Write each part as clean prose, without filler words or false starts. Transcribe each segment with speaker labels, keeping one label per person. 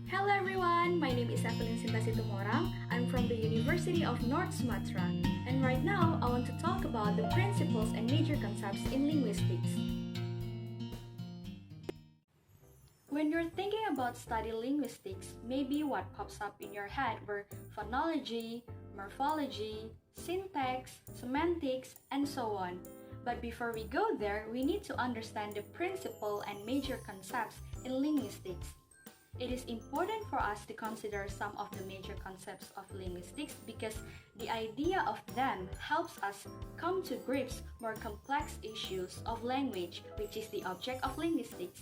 Speaker 1: Hello everyone, my name is Evelyn Situmorang. I'm from the University of North Sumatra, and right now I want to talk about the principles and major concepts in linguistics. When you're thinking about studying linguistics, maybe what pops up in your head were phonology, morphology, syntax, semantics, and so on. But before we go there, we need to understand the principle and major concepts in linguistics. It is important for us to consider some of the major concepts of linguistics because the idea of them helps us come to grips more complex issues of language, which is the object of linguistics.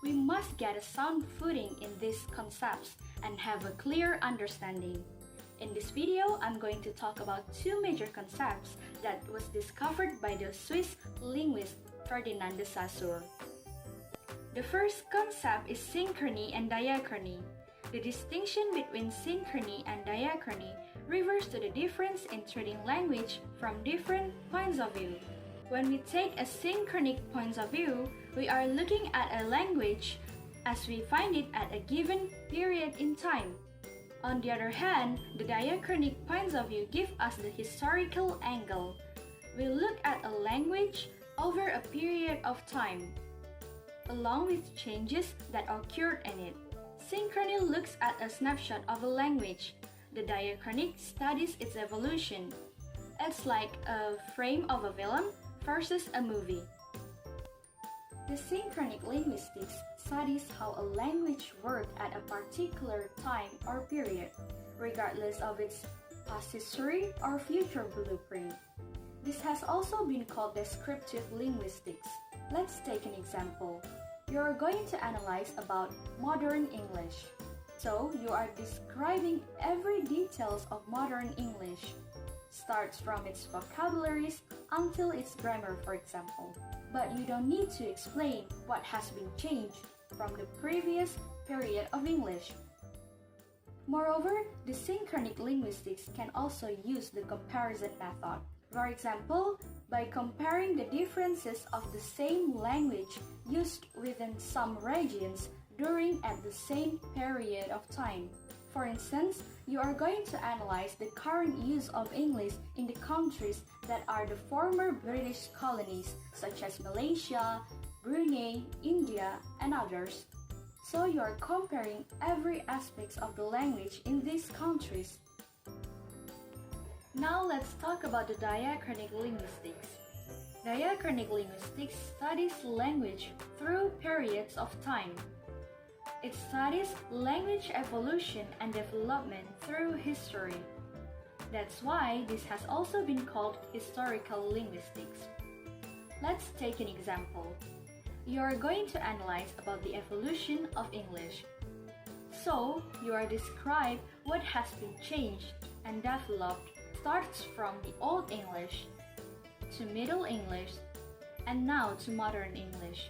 Speaker 1: We must get a sound footing in these concepts and have a clear understanding. In this video, I'm going to talk about two major concepts that was discovered by the Swiss linguist Ferdinand de Saussure. The first concept is synchrony and diachrony. The distinction between synchrony and diachrony refers to the difference in treating language from different points of view. When we take a synchronic point of view, we are looking at a language as we find it at a given period in time. On the other hand, the diachronic points of view give us the historical angle. We look at a language over a period of time, along with changes that occurred in it. Synchrony looks at a snapshot of a language. The diachronic studies its evolution. It's like a frame of a film versus a movie. The synchronic linguistics studies how a language worked at a particular time or period, regardless of its past history or future blueprint. This has also been called descriptive linguistics. Let's take an example. You're going to analyze about modern English. So you are describing every details of modern English. Starts from its vocabularies until its grammar, for example. But you don't need to explain what has been changed from the previous period of English. Moreover, the synchronic linguistics can also use the comparison method. For example, by comparing the differences of the same language used within some regions during at the same period of time. For instance, you are going to analyze the current use of English in the countries that are the former British colonies, such as Malaysia, Brunei, India, and others. So you are comparing every aspect of the language in these countries. Now let's talk about the diachronic linguistics. Diachronic linguistics studies language through periods of time. It studies language evolution and development through history. That's why this has also been called historical linguistics. Let's take an example. You are going to analyze about the evolution of English. So, you are describe what has been changed and developed starts from the Old English to Middle English and now to Modern English.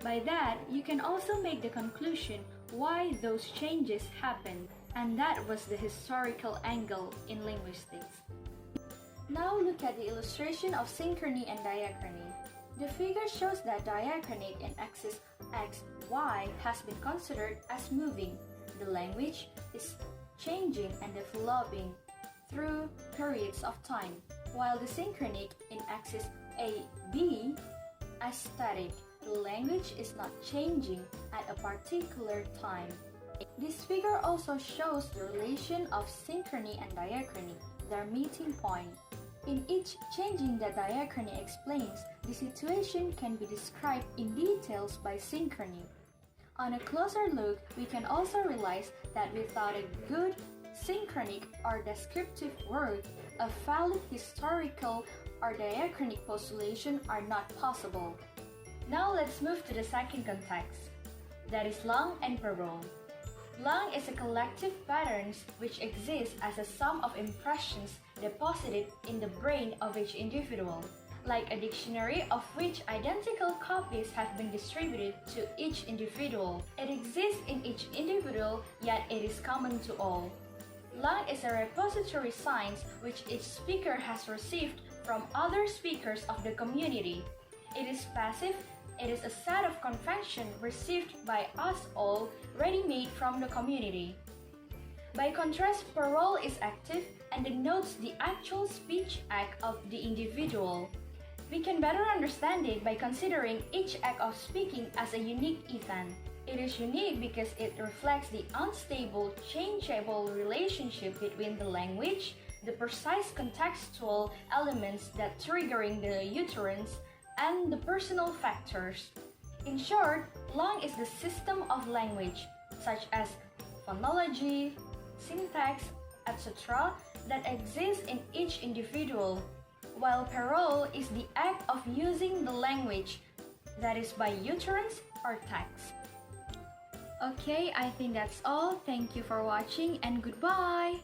Speaker 1: By that, you can also make the conclusion why those changes happened, and that was the historical angle in linguistics. Now look at the illustration of synchrony and diachrony. The figure shows that diachronic in axis X, Y has been considered as moving. The language is changing and developing through periods of time, while the synchronic in axis A, B as static. The language is not changing at a particular time. This figure also shows the relation of synchrony and diachrony, their meeting point. In each changing that diachrony explains, the situation can be described in details by synchrony. On a closer look, we can also realize that without a good synchronic or descriptive word, a valid historical or diachronic postulation are not possible. Now let's move to the second context, that is lang and parole. Lang is a collective patterns which exist as a sum of impressions deposited in the brain of each individual, like a dictionary of which identical copies have been distributed to each individual. It exists in each individual, yet it is common to all. Lang is a repository science which each speaker has received from other speakers of the community. It is passive It is a set of convention received by us all, ready-made from the community. By contrast, parole is active and denotes the actual speech act of the individual. We can better understand it by considering each act of speaking as a unique event. It is unique because it reflects the unstable, changeable relationship between the language, the precise contextual elements that triggering the utterance, and the personal factors. In short, lang is the system of language, such as phonology, syntax, etc., that exists in each individual, while parole is the act of using the language, that is by utterance or text. Okay, I think that's all. Thank you for watching and goodbye!